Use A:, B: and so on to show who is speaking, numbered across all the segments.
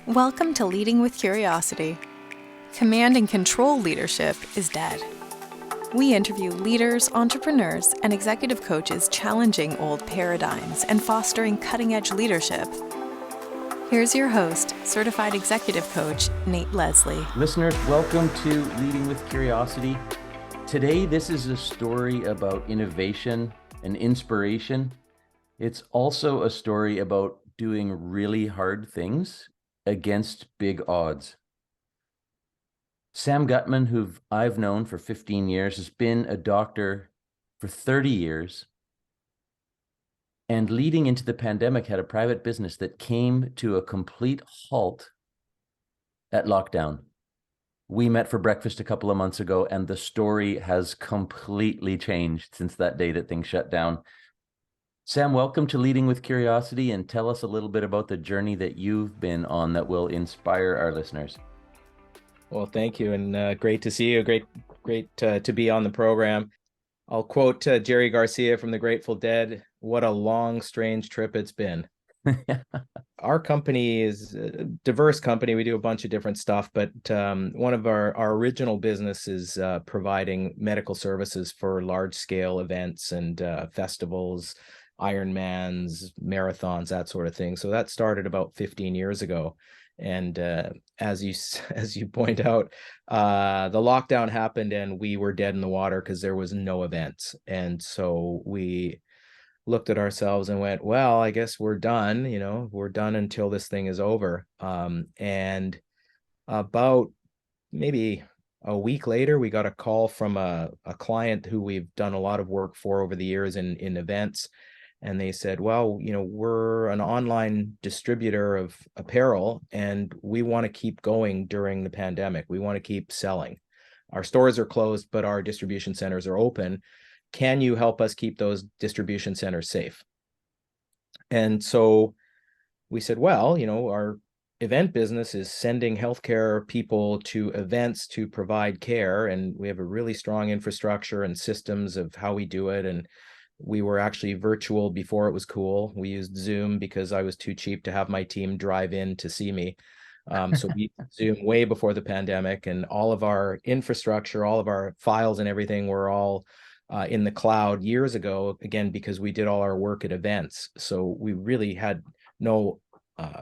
A: Welcome to Leading with Curiosity. Command and control leadership is dead. We interview leaders, entrepreneurs, and executive coaches challenging old paradigms and fostering cutting-edge leadership. Here's your host, certified executive coach, Nate Leslie.
B: Listeners, welcome to Leading with Curiosity. Today, this is a story about innovation and inspiration. It's also a story about doing really hard things against big odds. Sam Gutman, who I've known for 15 years, has been a doctor for 30 years, and leading into the pandemic had a private business that came to a complete halt at lockdown. We met for breakfast a couple of months ago, and the story has completely changed since that day that things shut down. Sam, welcome to Leading with Curiosity, and tell us a little bit about the journey that you've been on that will inspire our listeners.
C: Well, thank you, and great to see you. Great to be on the program. I'll quote Jerry Garcia from the Grateful Dead. What a long, strange trip it's been. Our company is a diverse company. We do a bunch of different stuff, but one of our original business is providing medical services for large-scale events and festivals, Ironmans, marathons, that sort of thing. So that started about 15 years ago. And as you point out, the lockdown happened and we were dead in the water because there was no events. And so we looked at ourselves and went, well, I guess we're done. We're done until this thing is over. And about maybe a week later, we got a call from a client who we've done a lot of work for over the years in events. And they said, well, we're an online distributor of apparel and we want to keep going during the pandemic. We want to keep selling. Our stores are closed, but our distribution centers are open. Can you help us keep those distribution centers safe? And so we said, well, our event business is sending healthcare people to events to provide care. And we have a really strong infrastructure and systems of how we do it. And we were actually virtual before it was cool. We used Zoom because I was too cheap to have my team drive in to see me. So we Zoom way before the pandemic, and all of our infrastructure, all of our files and everything were all in the cloud years ago, again, because we did all our work at events. So we really had no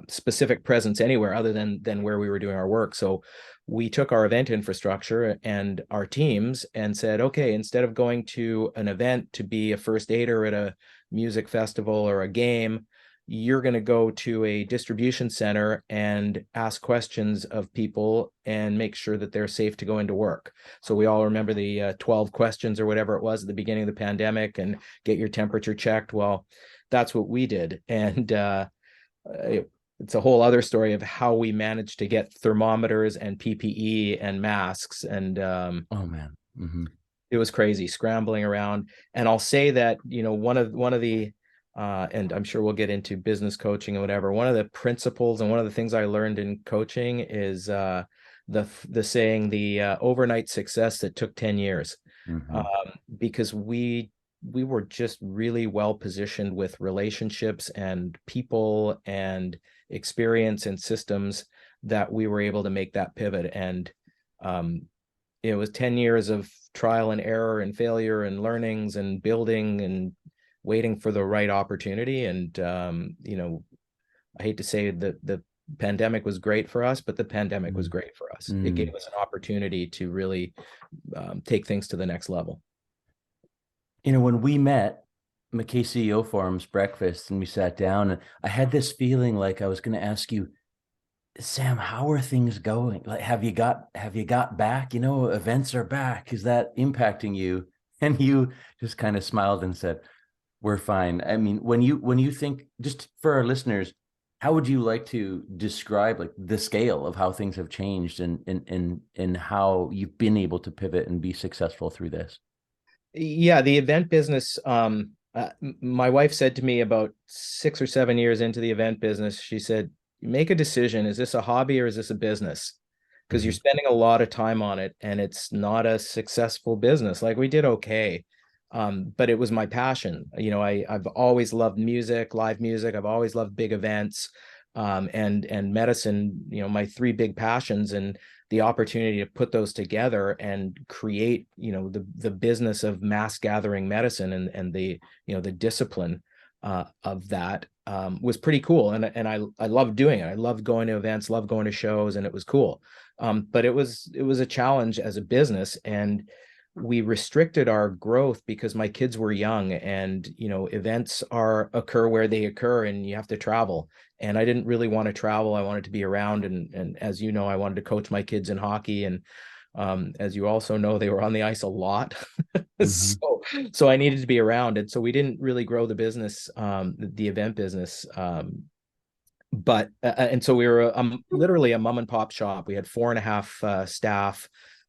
C: specific presence anywhere other than where we were doing our work. So we took our event infrastructure and our teams and said, okay, instead of going to an event to be a first aider at a music festival or a game, you're going to go to a distribution center and ask questions of people and make sure that they're safe to go into work. So we all remember the 12 questions or whatever it was at the beginning of the pandemic, and get your temperature checked. Well, that's what we did. And it's a whole other story of how we managed to get thermometers and PPE and masks. And
B: oh man,
C: It was crazy scrambling around. And I'll say that, one of the and I'm sure we'll get into business coaching and whatever. One of the principles and one of the things I learned in coaching is the saying, the overnight success that took 10 years, because we were just really well positioned with relationships and people and experience and systems that we were able to make that pivot. And it was 10 years of trial and error and failure and learnings and building and waiting for the right opportunity. And I hate to say that the pandemic was great for us, but the pandemic was great for us. It gave us an opportunity to really take things to the next level.
B: When we met McKay CEO Forums breakfast and we sat down, and I had this feeling like I was going to ask you, Sam, how are things going? Like, have you got back? Events are back. Is that impacting you? And you just kind of smiled and said, we're fine. I mean, when you think, just for our listeners, how would you like to describe like the scale of how things have changed and how you've been able to pivot and be successful through this?
C: Yeah, the event business. My wife said to me about 6 or 7 years into the event business, she said, make a decision. Is this a hobby or is this a business? Because you're spending a lot of time on it and it's not a successful business. Like, we did okay. But it was my passion. I've always loved music, live music. I've always loved big events. and medicine, my three big passions, and the opportunity to put those together and create, the business of mass gathering medicine, and the, the discipline of that was pretty cool. And I loved doing it. I loved going to events, loved going to shows, and it was cool. But it was a challenge as a business, and we restricted our growth because my kids were young, and events occur where they occur, and you have to travel. And I didn't really want to travel. I wanted to be around, and as you know, I wanted to coach my kids in hockey, and as you also know, they were on the ice a lot. So I needed to be around, and so we didn't really grow the business, the event business. But and so we were literally a mom and pop shop. We had 4.5 staff,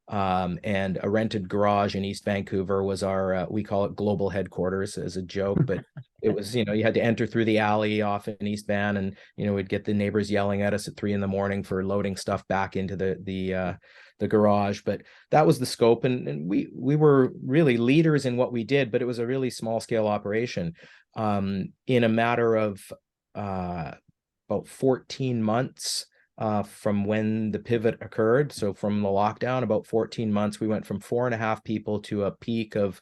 C: and a rented garage in East Vancouver was our, we call it global headquarters as a joke, but it was, you had to enter through the alley off in East Van, and, we'd get the neighbors yelling at us at 3 a.m. for loading stuff back into the garage. But that was the scope. And we were really leaders in what we did, but it was a really small scale operation. In a matter of about 14 months, from when the pivot occurred. So from the lockdown, about 14 months, we went from 4.5 people to a peak of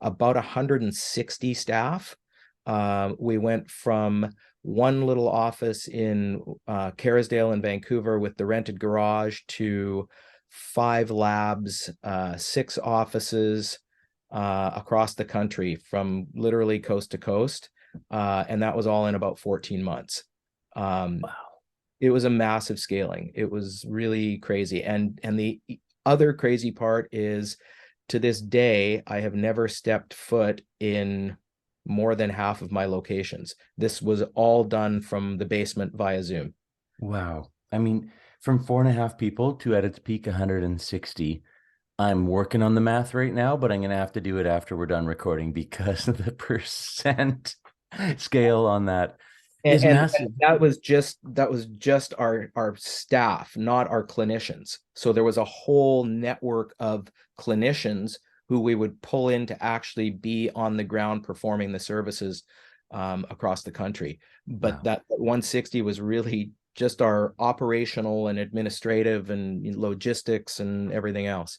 C: about 160 staff. We went from one little office in Kerrisdale in Vancouver with the rented garage to 5 labs, 6 offices across the country, from literally coast to coast. And that was all in about 14 months. Wow. It was a massive scaling. It was really crazy. And the other crazy part is, to this day, I have never stepped foot in more than half of my locations. This was all done from the basement via Zoom.
B: Wow. I mean, from 4.5 people to, at its peak, 160. I'm working on the math right now, but I'm going to have to do it after we're done recording, because the percent scale on that is massive.
C: That was just our staff, not our clinicians. So there was a whole network of clinicians who we would pull in to actually be on the ground performing the services across the country. But wow, that 160 was really just our operational and administrative and logistics and everything else.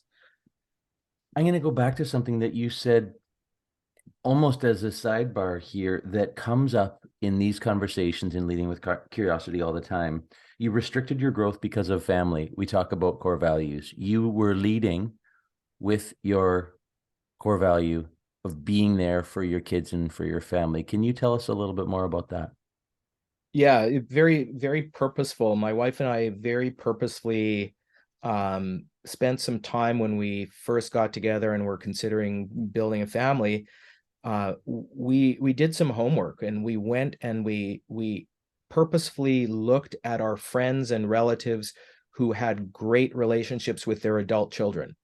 B: I'm going to go back to something that you said almost as a sidebar here that comes up in these conversations in Leading with Curiosity all the time. You restricted your growth because of family. We talk about core values. You were leading with your core value of being there for your kids and for your family. Can you tell us a little bit more about that?
C: Yeah, very, very purposeful. My wife and I very purposefully spent some time when we first got together and were considering building a family. We did some homework, and we went and we purposefully looked at our friends and relatives who had great relationships with their adult children,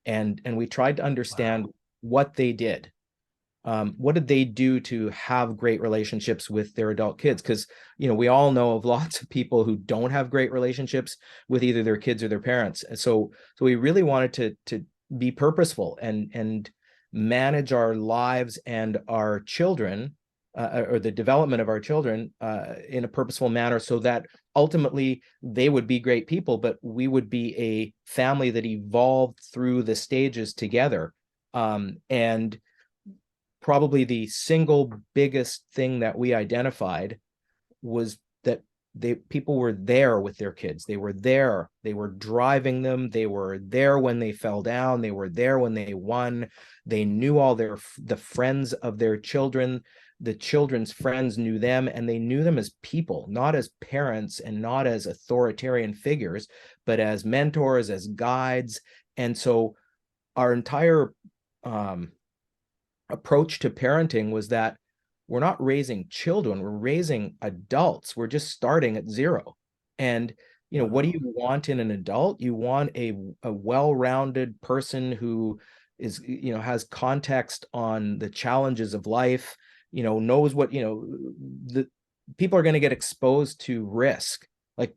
C: and we tried to understand what they did. What did they do to have great relationships with their adult kids? Because we all know of lots of people who don't have great relationships with either their kids or their parents. And so we really wanted to be purposeful and manage our lives and our children, or the development of our children, in a purposeful manner, so that ultimately they would be great people, but we would be a family that evolved through the stages together. And probably the single biggest thing that we identified was that people were there with their kids. They were there. They were driving them. They were there when they fell down. They were there when they won. They knew all the friends of their children. The children's friends knew them, and they knew them as people, not as parents and not as authoritarian figures, but as mentors, as guides. And so our entire approach to parenting was that we're not raising children, we're raising adults. We're just starting at zero. And what do you want in an adult? You want a well-rounded person who is, has context on the challenges of life, knows what, the people are going to get exposed to risk. Like,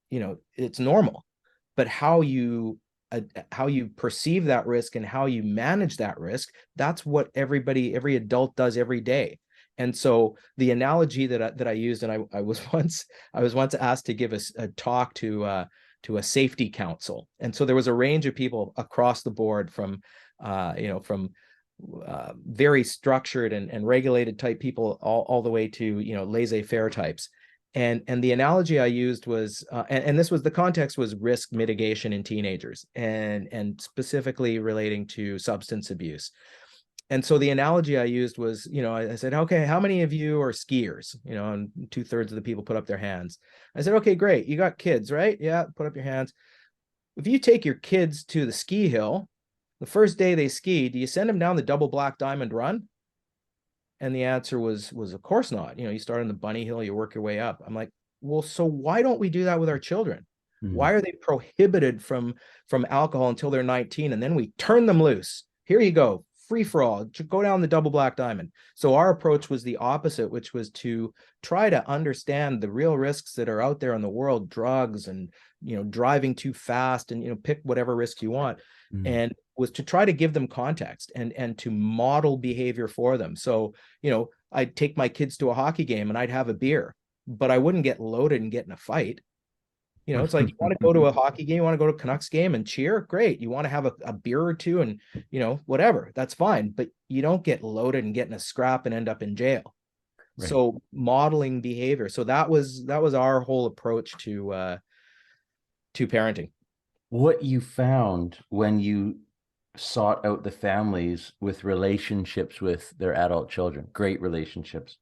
C: it's normal, but how you perceive that risk and how you manage that risk, that's what every adult does every day. And so the analogy that I used, and I was once asked to give a talk to a safety council, and so there was a range of people across the board from from very structured and regulated type people all the way to laissez-faire types. And the analogy I used was, and this was, the context was risk mitigation in teenagers, and specifically relating to substance abuse. And so the analogy I used was, I said, okay, how many of you are skiers? And 2/3 of the people put up their hands. I said, okay, great. You got kids, right? Yeah, put up your hands. If you take your kids to the ski hill, the first day they ski, do you send them down the double black diamond run? And the answer was of course not. You start on the bunny hill, you work your way up. I'm like, well, so why don't we do that with our children? Why are they prohibited from alcohol until they're 19, and then we turn them loose? Here you go, free for all, go down the double black diamond. So our approach was the opposite, which was to try to understand the real risks that are out there in the world, drugs and driving too fast, and pick whatever risks you want. And was to try to give them context and to model behavior for them. So, I'd take my kids to a hockey game and I'd have a beer, but I wouldn't get loaded and get in a fight. It's like, you want to go to a hockey game, you want to go to a Canucks game and cheer? Great. You want to have a beer or two and, whatever, that's fine. But you don't get loaded and get in a scrap and end up in jail. Right. So modeling behavior. So that was our whole approach to parenting.
B: What you found when you sought out the families with relationships with their adult children, great relationships,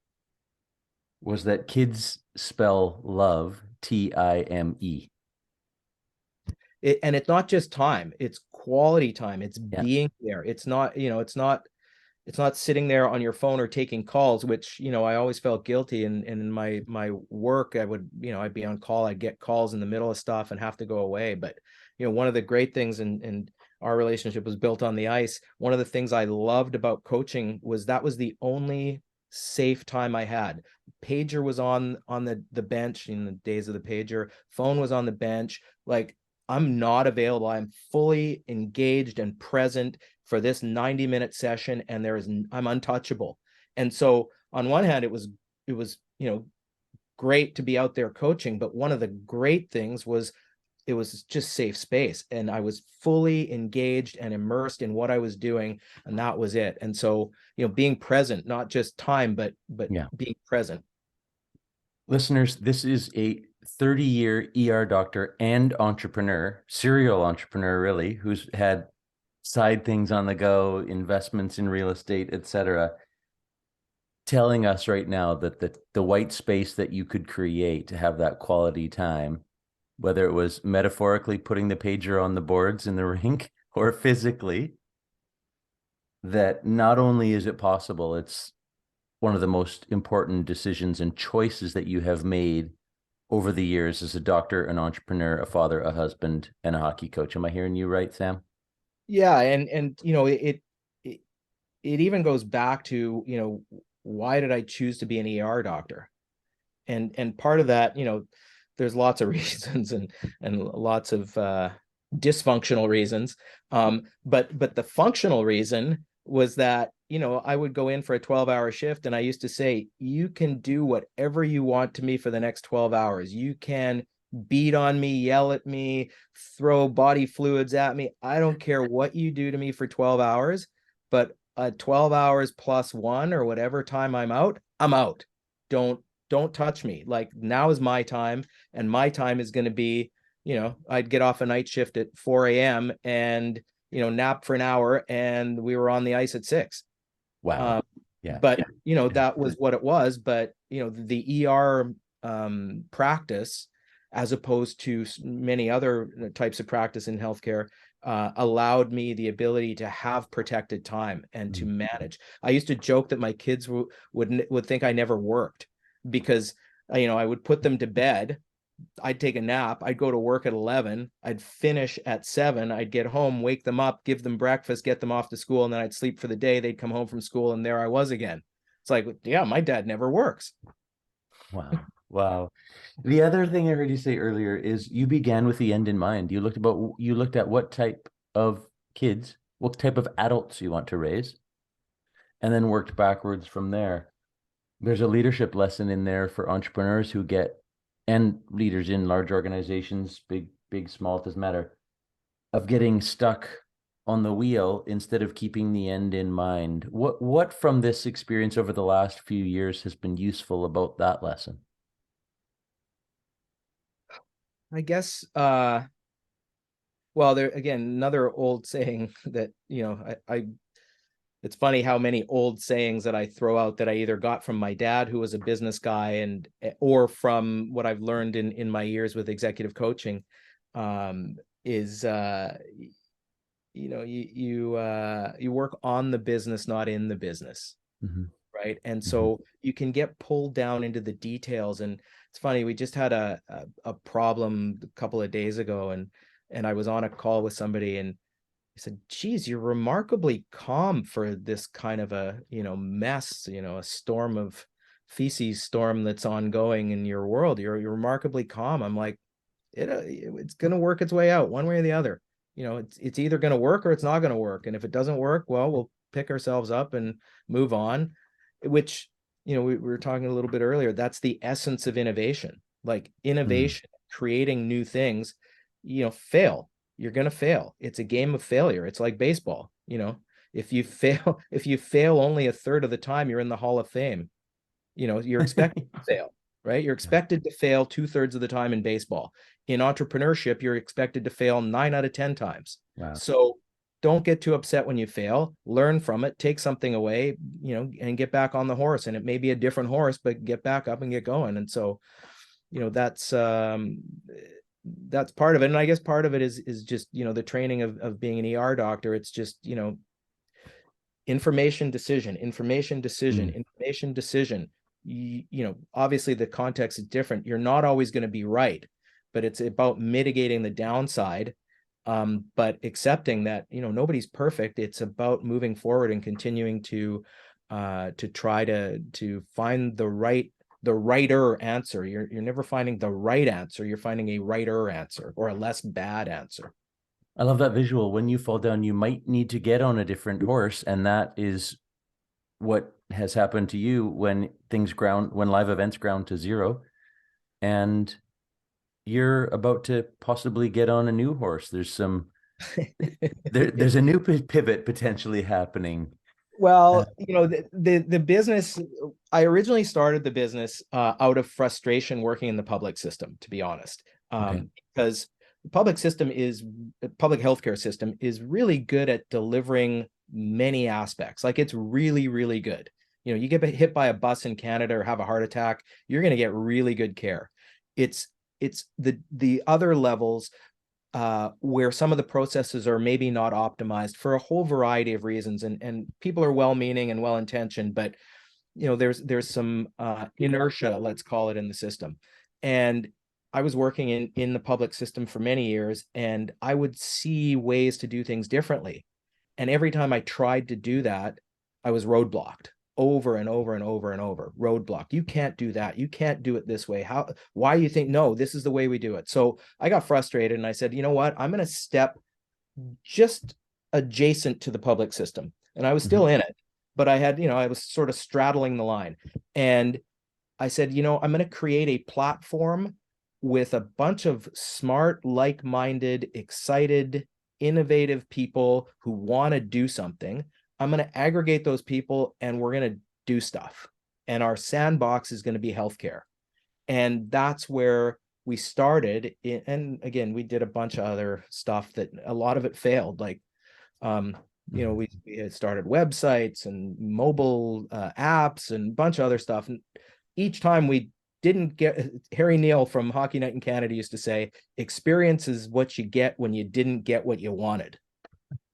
B: was that kids spell love Time.
C: And it's not just time, it's quality time. It's being there. It's not, it's not sitting there on your phone or taking calls, which, I always felt guilty. And in my work, I would, I'd be on call, I'd get calls in the middle of stuff and have to go away. But, one of the great things, and our relationship was built on the ice. One of the things I loved about coaching was that was the only safe time I had. Pager was on the bench in the days of the pager. Phone was on the bench. Like, I'm not available. I'm fully engaged and present for this 90-minute session, and I'm untouchable. And so on one hand, it was great to be out there coaching, but one of the great things was it was just safe space, and I was fully engaged and immersed in what I was doing, and that was it. And so, being present, not just time, but being present.
B: Listeners, this is a 30-year ER doctor and entrepreneur, serial entrepreneur, really, who's had side things on the go, investments in real estate, etc., telling us right now that the white space that you could create to have that quality time, whether it was metaphorically putting the pager on the boards in the rink or physically, that not only is it possible, it's one of the most important decisions and choices that you have made over the years as a doctor, an entrepreneur, a father, a husband, and a hockey coach. Am I hearing you right, Sam?
C: Yeah. And it even goes back to, why did I choose to be an ER doctor? And part of that, there's lots of reasons and lots of dysfunctional reasons. But the functional reason was that, I would go in for a 12-hour shift, and I used to say, you can do whatever you want to me for the next 12 hours. You can beat on me, yell at me, throw body fluids at me. I don't care what you do to me for 12 hours, but 12 hours plus 1 or whatever time I'm out. Don't touch me. Like, now is my time, and my time is going to be, I'd get off a night shift at 4 a.m. and, nap for an hour, and we were on the ice at 6.
B: Wow.
C: But, that was what it was. But, the ER practice, as opposed to many other types of practice in healthcare, allowed me the ability to have protected time and to manage. I used to joke that my kids would think I never worked, because, I would put them to bed, I'd take a nap, I'd go to work at 11, I'd finish at 7, I'd get home, wake them up, give them breakfast, get them off to school, and then I'd sleep for the day. They'd come home from school, and there I was again. It's like, yeah, my dad never works.
B: Wow. The other thing I heard you say earlier is you began with the end in mind. You looked at what type of kids, what type of adults you want to raise, and then worked backwards from there. There's a leadership lesson in there for entrepreneurs who get, and leaders in large organizations, big, small, it doesn't matter, of getting stuck on the wheel instead of keeping the end in mind. What from this experience over the last few years has been useful about that lesson?
C: I guess, well, there again, another old saying that, I it's funny how many old sayings that I throw out that I either got from my dad, who was a business guy, and or from what I've learned in my years with executive coaching, is you work on the business, not in the business.
B: Mm-hmm.
C: Right. And
B: Mm-hmm.
C: so you can get pulled down into the details. And it's funny, we just had a problem a couple of days ago, and I was on a call with somebody, and I said, geez, you're remarkably calm for this kind of a, mess, a storm of feces storm that's ongoing in your world. You're remarkably calm. I'm like, it's going to work its way out one way or the other. It's either going to work or it's not going to work. And if it doesn't work, well, we'll pick ourselves up and move on, which, we were talking a little bit earlier. That's the essence of innovation. Like innovation, creating new things, fail. You're going to fail. It's a game of failure. It's like baseball. If you fail only a third of the time, you're in the Hall of Fame. You're expected to fail, right? You're expected to fail 2/3 of the time in baseball. In entrepreneurship, you're expected to fail 9 out of 10 times.
B: Wow.
C: So don't get too upset when you fail. Learn from it, take something away, and get back on the horse. And it may be a different horse, but get back up and get going. And so, that's part of it. And I guess part of it is just, the training of being an ER doctor. It's just, information, decision. Obviously the context is different. You're not always going to be right, but it's about mitigating the downside, but accepting that, nobody's perfect. It's about moving forward and continuing to try to find the righter answer. You're never finding the right answer. You're finding a righter answer, or a less bad answer.
B: I love that visual. When you fall down, you might need to get on a different horse. And that is what has happened to you when live events ground to zero, and you're about to possibly get on a new horse. There's there's a new pivot potentially happening.
C: Well, the business, I originally started the business out of frustration working in the public system, to be honest, because the public healthcare system is really good at delivering many aspects. Like, it's really, really good. You get hit by a bus in Canada or have a heart attack, you're going to get really good care. It's the other levels where some of the processes are maybe not optimized for a whole variety of reasons, and people are well-meaning and well-intentioned, but there's some inertia, let's call it, in the system. And I was working in the public system for many years, and I would see ways to do things differently. And every time I tried to do that, I was roadblocked over and over and over and over. Roadblock. You can't do that. You can't do it this way. Why you think, no, this is the way we do it. So I got frustrated, and I said, you know what? I'm going to step just adjacent to the public system. And I was still in it, but I was sort of straddling the line. And I said, I'm going to create a platform with a bunch of smart, like-minded, excited, innovative people who want to do something. I'm going to aggregate those people, and we're going to do stuff. And our sandbox is going to be healthcare. And that's where we started. And again, we did a bunch of other stuff that a lot of it failed. Like, we had started websites and mobile apps and a bunch of other stuff. And each time we didn't get, Harry Neal from Hockey Night in Canada used to say, experience is what you get when you didn't get what you wanted.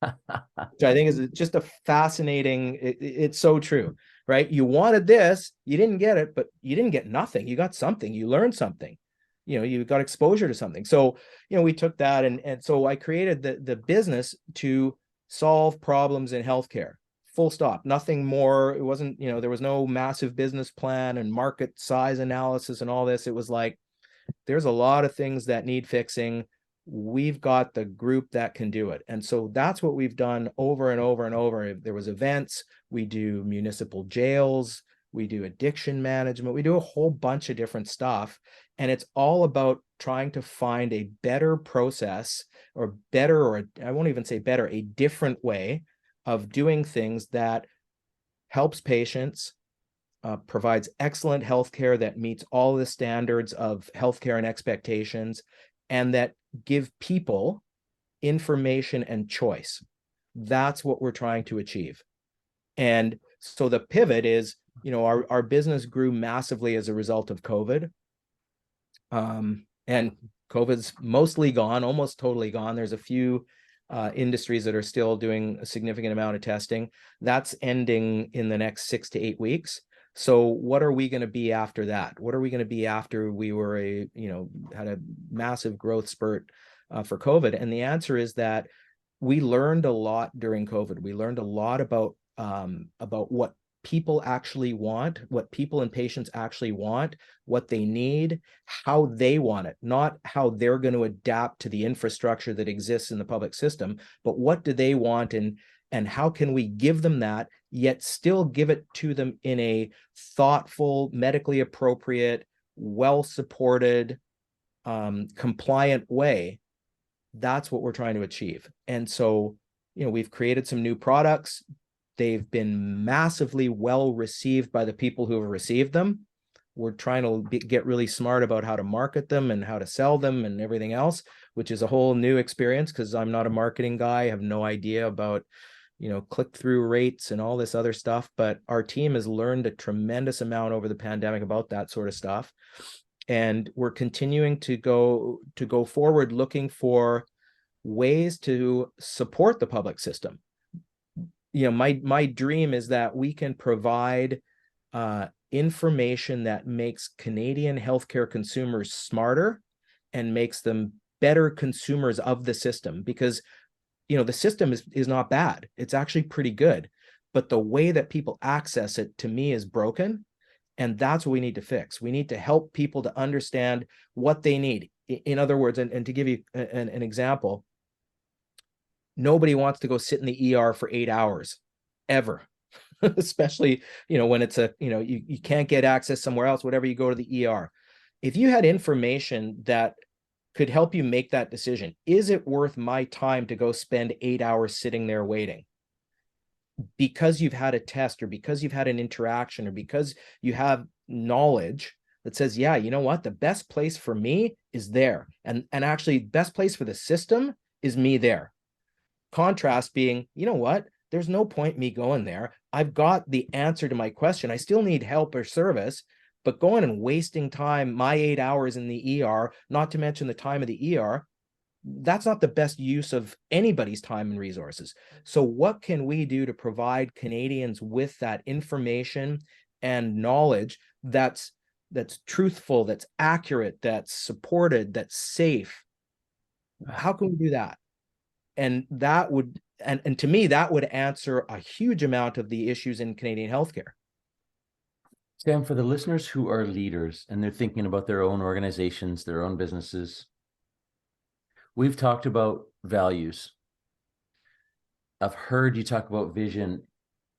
C: Which I think is just a fascinating, it's so true, right? You wanted this, you didn't get it, but you didn't get nothing. You got something, you learned something, you got exposure to something. So, we took that, and so I created the business to solve problems in healthcare. Full stop, nothing more. It wasn't, there was no massive business plan and market size analysis and all this. It was like, there's a lot of things that need fixing. We've got the group that can do it. And so that's what we've done over and over and over. If there was events, we do municipal jails, we do addiction management, we do a whole bunch of different stuff. And it's all about trying to find a better process, or better, or I won't even say better, a different way of doing things that helps patients, provides excellent healthcare that meets all the standards of healthcare and expectations, and that give people information and choice. That's what we're trying to achieve. And so the pivot is, our business grew massively as a result of COVID. And COVID's mostly gone, almost totally gone. There's a few industries that are still doing a significant amount of testing. That's ending in the next 6 to 8 weeks. So what are we going to be after that? What are we going to be after we were had a massive growth spurt for COVID? And the answer is that we learned a lot during COVID. We learned a lot about what people actually want, what people and patients actually want, what they need, how they want it, not how they're going to adapt to the infrastructure that exists in the public system, but what do they want, and how can we give them that, yet still give it to them in a thoughtful, medically appropriate, well-supported, compliant way. That's what we're trying to achieve. And so, we've created some new products. They've been massively well received by the people who have received them. We're trying to get really smart about how to market them and how to sell them and everything else, which is a whole new experience because I'm not a marketing guy. I have no idea about, click-through rates and all this other stuff. But our team has learned a tremendous amount over the pandemic about that sort of stuff. And we're continuing to go forward looking for ways to support the public system. My dream is that we can provide information that makes Canadian healthcare consumers smarter and makes them better consumers of the system, because the system is not bad. It's actually pretty good, but the way that people access it, to me, is broken. And that's what we need to fix. We need to help people to understand what they need. In other words, and to give you an example, nobody wants to go sit in the ER for 8 hours, ever. Especially, when it's you can't get access somewhere else, whatever, you go to the ER. If you had information that could help you make that decision, is it worth my time to go spend 8 hours sitting there waiting? Because you've had a test, or because you've had an interaction, or because you have knowledge that says, yeah, you know what, the best place for me is there. And actually, best place for the system is me there. Contrast being, you know what, there's no point me going there. I've got the answer to my question. I still need help or service, but going and wasting time, my 8 hours in the ER, not to mention the time of the ER, that's not the best use of anybody's time and resources. So what can we do to provide Canadians with that information and knowledge that's truthful, that's accurate, that's supported, that's safe? How can we do that? And that would, and to me, that would answer a huge amount of the issues in Canadian healthcare.
B: Sam, for the listeners who are leaders and they're thinking about their own organizations, their own businesses, we've talked about values. I've heard you talk about vision,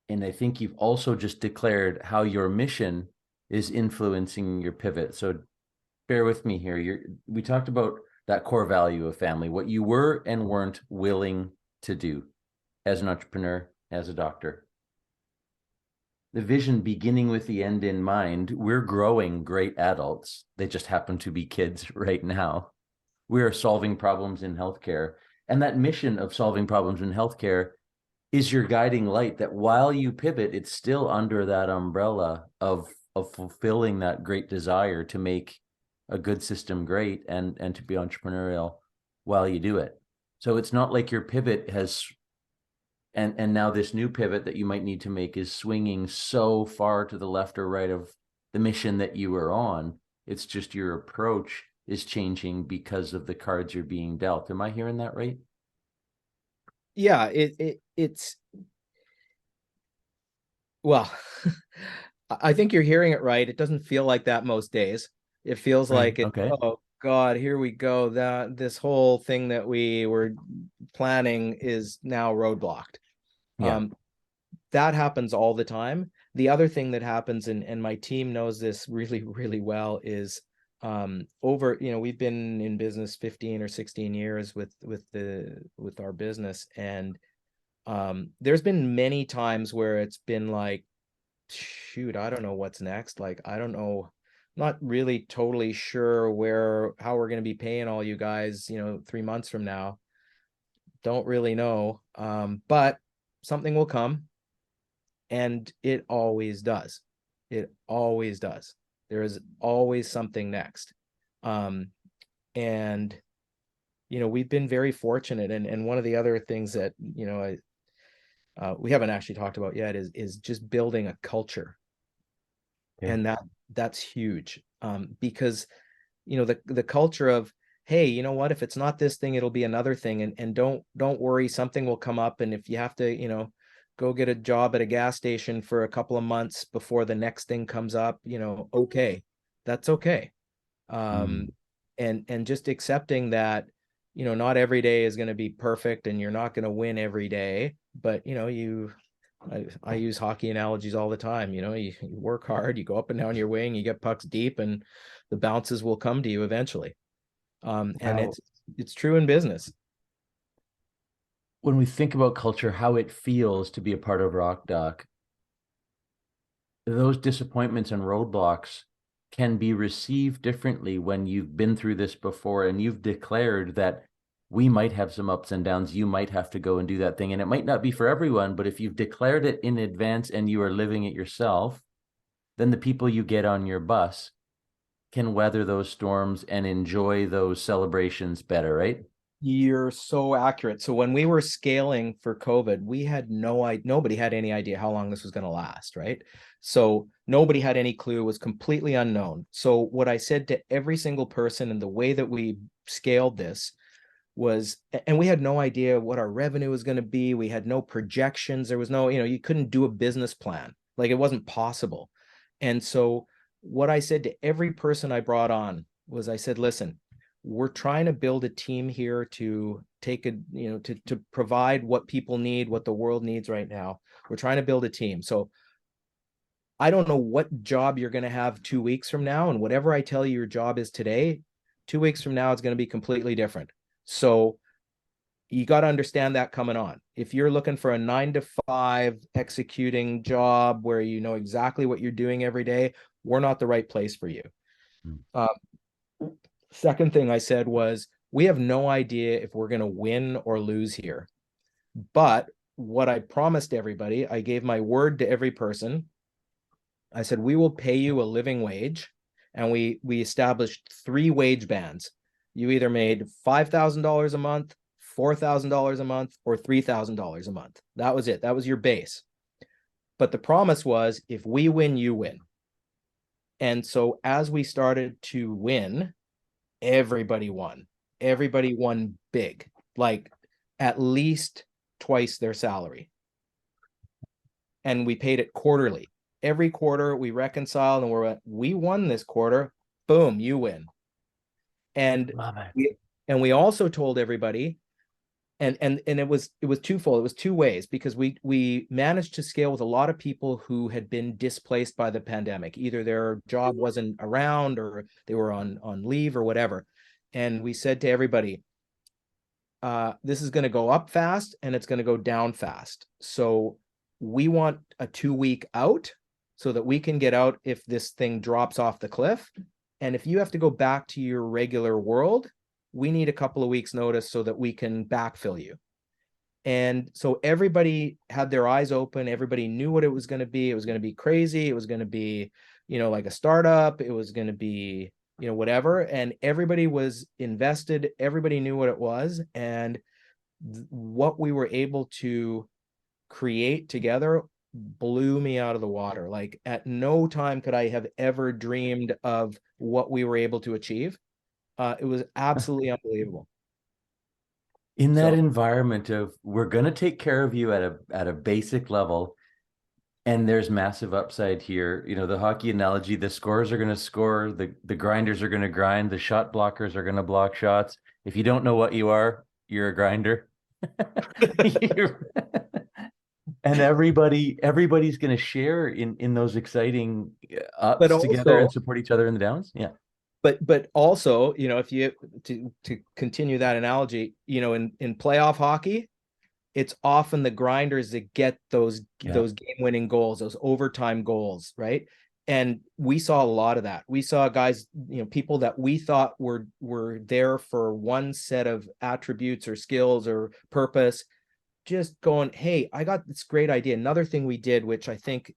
B: and I think you've also just declared how your mission is influencing your pivot. So bear with me here. We talked about that core value of family, what you were and weren't willing to do as an entrepreneur, as a doctor. The vision beginning with the end in mind. We're growing great adults. They just happen to be kids right now. We are solving problems in healthcare. And that mission of solving problems in healthcare is your guiding light, that while you pivot, it's still under that umbrella of fulfilling that great desire to make a good system great and to be entrepreneurial while you do it. So it's not like your pivot has, and now this new pivot that you might need to make is swinging so far to the left or right of the mission that you were on. It's just your approach is changing because of the cards you're being dealt. Am I hearing that right?
C: Yeah, it's well, I think you're hearing it right. It doesn't feel like that most days. It feels like it,
B: okay.
C: Oh God, here we go. That this whole thing that we were planning is now roadblocked.
B: Yeah.
C: That happens all the time. the other thing that happens, and my team knows this really, really well, is over, we've been in business 15 or 16 years with our business. And there's been many times where it's been like, shoot, I don't know what's next. Like, I don't know, not really totally sure how we're going to be paying all you guys, 3 months from now. Don't really know. But something will come, and it always does. It always does. There is always something next. And we've been very fortunate. And one of the other things that, we haven't actually talked about yet is just building a culture.
B: Yeah.
C: And that's huge. Because, the culture of, hey, you know what, if it's not this thing, it'll be another thing. And don't worry, something will come up. And if you have to, go get a job at a gas station for a couple of months before the next thing comes up, okay, that's okay. And just accepting that, not every day is going to be perfect, and you're not going to win every day, but I use hockey analogies all the time. You work hard, you go up and down your wing, you get pucks deep, and the bounces will come to you eventually. And it's true in business.
B: When we think about culture, how it feels to be a part of Rockdoc, those disappointments and roadblocks can be received differently when you've been through this before and you've declared that we might have some ups and downs. You might have to go and do that thing. And it might not be for everyone, but if you've declared it in advance and you are living it yourself, then the people you get on your bus can weather those storms and enjoy those celebrations better, right?
C: You're so accurate. So when we were scaling for COVID, we had nobody had any idea how long this was going to last, right? So nobody had any clue. It was completely unknown. So what I said to every single person, and the way that we scaled this was, and we had no idea what our revenue was going to be. We had no projections. There was no, you couldn't do a business plan. Like, it wasn't possible. And so what I said to every person I brought on was, I said, listen, we're trying to build a team here to take to provide what people need, what the world needs right now. We're trying to build a team. So I don't know what job you're going to have 2 weeks from now. And whatever I tell you your job is today, 2 weeks from now, it's going to be completely different. So you got to understand that coming on. If you're looking for a 9-to-5 executing job where you know exactly what you're doing every day, we're not the right place for you. Second thing I said was, we have no idea if we're going to win or lose here. But what I promised everybody, I gave my word to every person. I said, we will pay you a living wage. And we established 3 wage bands. You either made $5,000 a month, $4,000 a month, or $3,000 a month. That was it. That was your base. But the promise was, if we win, you win. And so as we started to win, everybody won. Everybody won big, like at least twice their salary. And we paid it quarterly. Every quarter we reconciled, and we won this quarter. Boom, you win. And we also told everybody, and it was twofold. It was 2 ways, because we managed to scale with a lot of people who had been displaced by the pandemic. Either their job wasn't around, or they were on leave, or whatever. And we said to everybody, this is going to go up fast, and it's going to go down fast. So we want a 2-week out, so that we can get out if this thing drops off the cliff. And if you have to go back to your regular world, we need a couple of weeks notice so that we can backfill you. And so everybody had their eyes open. Everybody knew what it was going to be. It was going to be crazy. It was going to be, like a startup. It was going to be, whatever. And everybody was invested. Everybody knew what it was. And what we were able to create together blew me out of the water. Like, at no time could I have ever dreamed of what we were able to achieve. It was absolutely unbelievable.
B: In that environment of, we're going to take care of you at a basic level, and there's massive upside here. The hockey analogy, the scorers are going to score, the grinders are going to grind, the shot blockers are going to block shots. If you don't know what you are, you're a grinder. and everybody's going to share in those exciting
C: But
B: ups together
C: also,
B: and support each other in the downs. Yeah.
C: but also, if you to continue that analogy, in playoff hockey, it's often the grinders that get those
B: Yeah.
C: game-winning goals, those overtime goals, right? And we saw a lot of that. We saw guys, people that we thought were there for one set of attributes or skills or purpose, just going, hey, I got this great idea. Another thing we did, which I think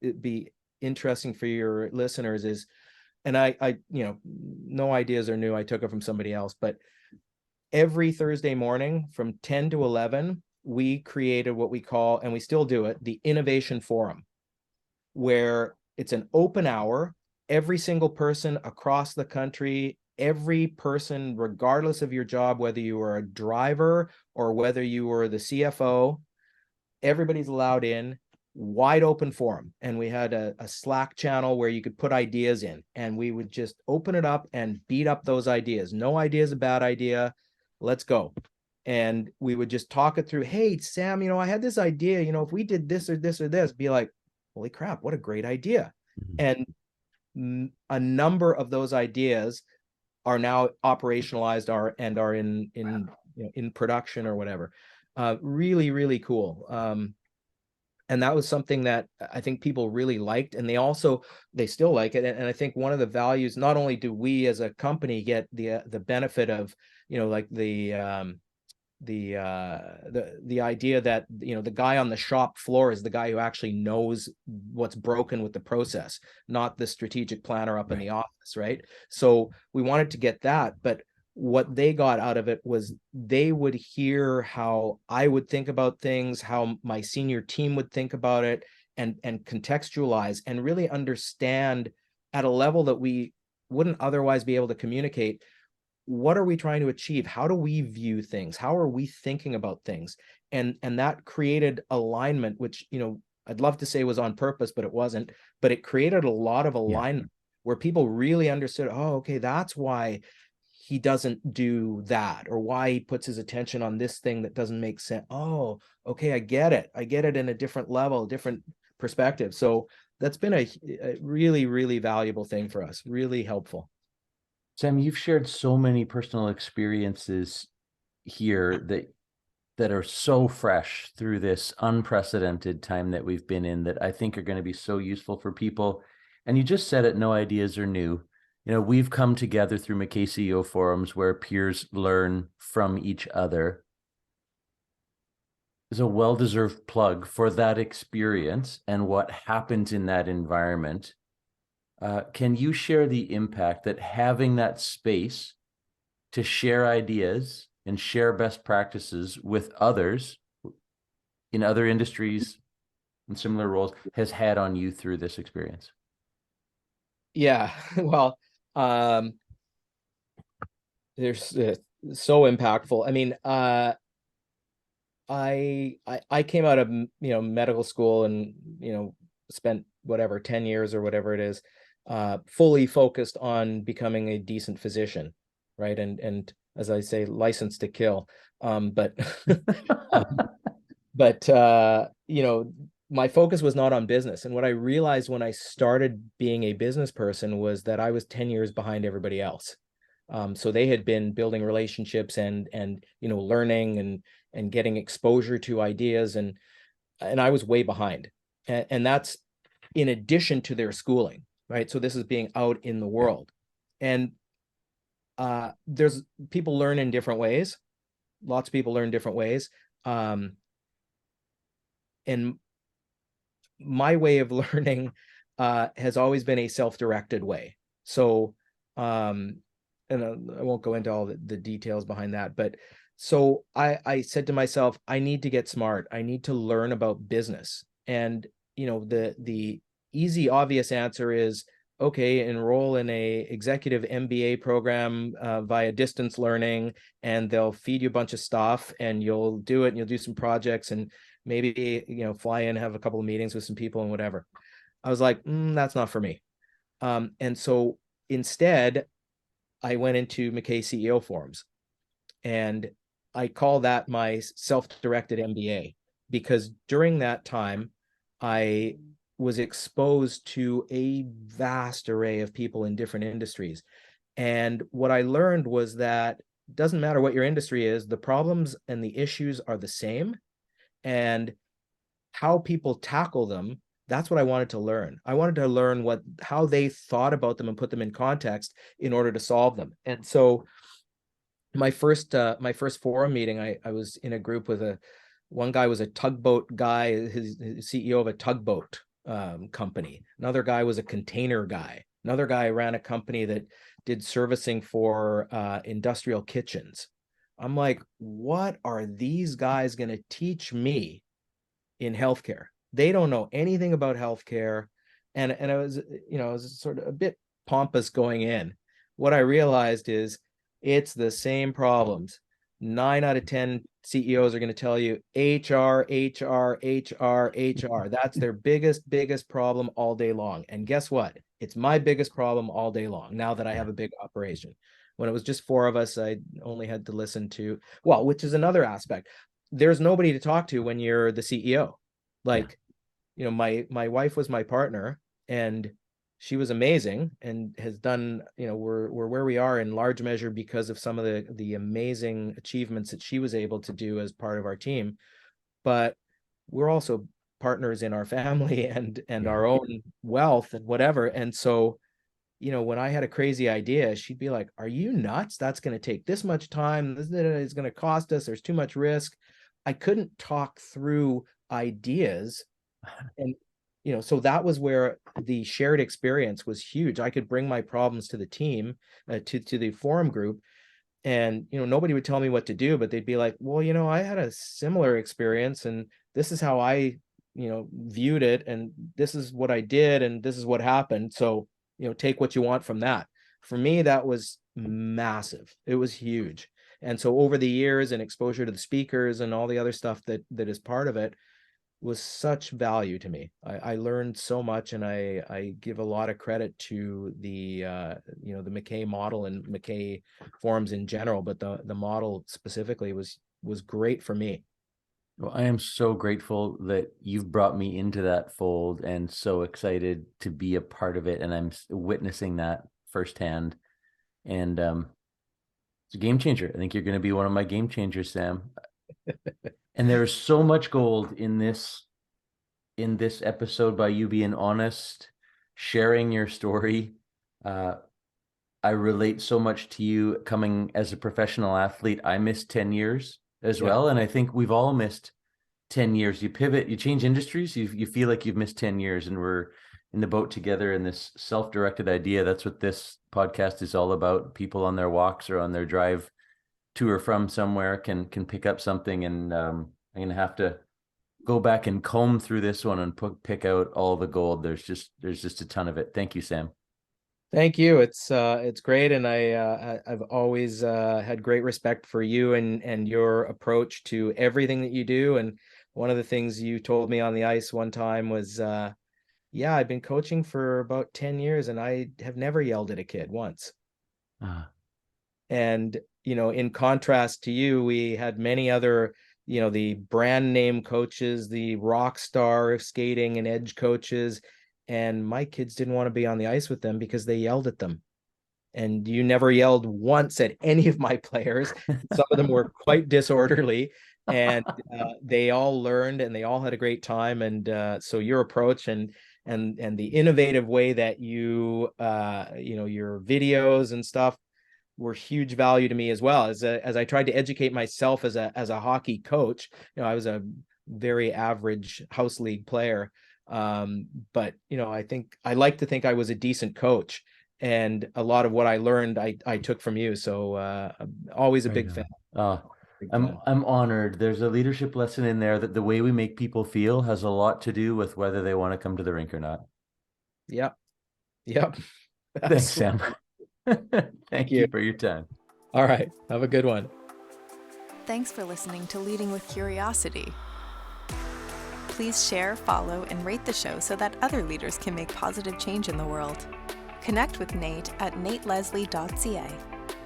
C: it'd be interesting for your listeners, is, and I no ideas are new. I took it from somebody else, but every Thursday morning from 10 to 11, we created what we call, and we still do it, the Innovation Forum, where it's an open hour. Every single person across the country, every person, regardless of your job, whether you are a driver or whether you were the CFO, everybody's allowed in. Wide open forum. And we had a Slack channel where you could put ideas in, and we would just open it up and beat up those ideas. No idea is a bad idea. Let's go. And we would just talk it through. Hey, Sam, I had this idea, if we did this or this or this, be like, holy crap, what a great idea. And a number of those ideas are now operationalized and are in production or whatever. Really, really cool. And that was something that I think people really liked, and they still like it. And I think one of the values, not only do we as a company get the benefit of, like the idea that, the guy on the shop floor is the guy who actually knows what's broken with the process, not the strategic planner up in the office, right? So we wanted to get that, but what they got out of it was they would hear how I would think about things, how my senior team would think about it, and contextualize and really understand at a level that we wouldn't otherwise be able to communicate. What are we trying to achieve? How do we view things? How are we thinking about things? And that created alignment, which, I'd love to say was on purpose, but it wasn't. But it created a lot of alignment where people really understood, oh, okay, that's why he doesn't do that, or why he puts his attention on this thing that doesn't make sense. Oh, okay, I get it. I get it in a different level, different perspective. So that's been a really, really valuable thing for us, really helpful.
B: Sam, you've shared so many personal experiences here that are so fresh through this unprecedented time that we've been in, that I think are going to be so useful for people. And you just said it, no ideas are new. We've come together through McKay CEO Forums where peers learn from each other. Is a well-deserved plug for that experience and what happens in that environment. Can you share the impact that having that space to share ideas and share best practices with others in other industries and similar roles has had on you through this experience?
C: Yeah, well, there's so impactful. I mean, I came out of medical school and spent whatever 10 years or whatever it is, fully focused on becoming a decent physician, right? And as I say, licensed to kill. But my focus was not on business. And what I realized when I started being a business person was that I was 10 years behind everybody else. So they had been building relationships and learning and getting exposure to ideas, and I was way behind. And that's in addition to their schooling, right? So this is being out in the world. And there's people learn in different ways. Lots of people learn different ways. And my way of learning has always been a self-directed way. So, and I won't go into all the details behind that, but so I said to myself, I need to get smart. I need to learn about business. And, the easy, obvious answer is, okay, enroll in a executive MBA program via distance learning, and they'll feed you a bunch of stuff and you'll do it and you'll do some projects and maybe, fly in, have a couple of meetings with some people and whatever. I was like, that's not for me. And so instead, I went into McKay CEO Forums, and I call that my self-directed MBA. because during that time, I was exposed to a vast array of people in different industries. And what I learned was that it doesn't matter what your industry is, the problems and the issues are the same. And how people tackle them, that's what I wanted to learn. I wanted to learn how they thought about them and put them in context in order to solve them. And so my first forum meeting, I was in a group with one guy was a tugboat guy, his CEO of a tugboat company. Another guy was a container guy. Another guy ran a company that did servicing for industrial kitchens. I'm like, what are these guys going to teach me in healthcare? They don't know anything about healthcare. And I was, I was sort of a bit pompous going in. What I realized is it's the same problems. 9 out of 10 CEOs are going to tell you HR, HR, HR, HR. That's their biggest problem all day long. And guess what? It's my biggest problem all day long now that I have a big operation. When it was just 4 of us, I only had to listen to, which is another aspect. There's nobody to talk to when you're the CEO. Like, my wife was my partner, and she was amazing and has done, we're where we are in large measure because of some of the amazing achievements that she was able to do as part of our team. But we're also partners in our family and our own wealth and whatever. And so, when I had a crazy idea, she'd be like, "Are you nuts? That's going to take this much time. This is going to cost us. There's too much risk." I couldn't talk through ideas. And, so that was where the shared experience was huge. I could bring my problems to the team, to the forum group, and, nobody would tell me what to do, but they'd be like, "Well, I had a similar experience, and this is how I, viewed it, and this is what I did, and this is what happened. So, take what you want from that." For me, that was massive. It was huge. And so over the years and exposure to the speakers and all the other stuff that is part of it was such value to me. I learned so much, and I give a lot of credit to the the McKay model and McKay Forums in general, but the model specifically was great for me.
B: Well, I am so grateful that you've brought me into that fold, and so excited to be a part of it. And I'm witnessing that firsthand. And it's a game changer. I think you're going to be one of my game changers, Sam. And there's so much gold in this episode by you being honest, sharing your story. I relate so much to you coming as a professional athlete. I missed 10 years as well. And I think we've all missed 10 years. You pivot, you change industries, you feel like you've missed 10 years, and we're in the boat together in this self-directed idea. That's what this podcast is all about. People on their walks or on their drive to or from somewhere can pick up something. And I'm going to have to go back and comb through this one and pick out all the gold. There's just a ton of it. Thank you, Sam.
C: Thank you. It's great. And I've always had great respect for you and your approach to everything that you do. And one of the things you told me on the ice one time was, I've been coaching for about 10 years and I have never yelled at a kid once. And, in contrast to you, we had many other, the brand name coaches, the rock star skating and edge coaches, and my kids didn't want to be on the ice with them because they yelled at them. And you never yelled once at any of my players. Some of them were quite disorderly, and they all learned and they all had a great time. And so your approach and the innovative way that you, your videos and stuff were huge value to me as well. As I tried to educate myself as a hockey coach, I was a very average house league player. But I like to think I was a decent coach, and a lot of what I learned I took from you. So I'm always a big fan.
B: I'm honored. There's a leadership lesson in there that the way we make people feel has a lot to do with whether they want to come to the rink or not.
C: Yep.
B: Thanks, Sam. Thank you for your time.
C: All right. Have a good one.
A: Thanks for listening to Leading with Curiosity. Please share, follow, and rate the show so that other leaders can make positive change in the world. Connect with Nate at nateleslie.ca.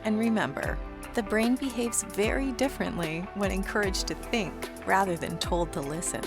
A: And remember, the brain behaves very differently when encouraged to think rather than told to listen.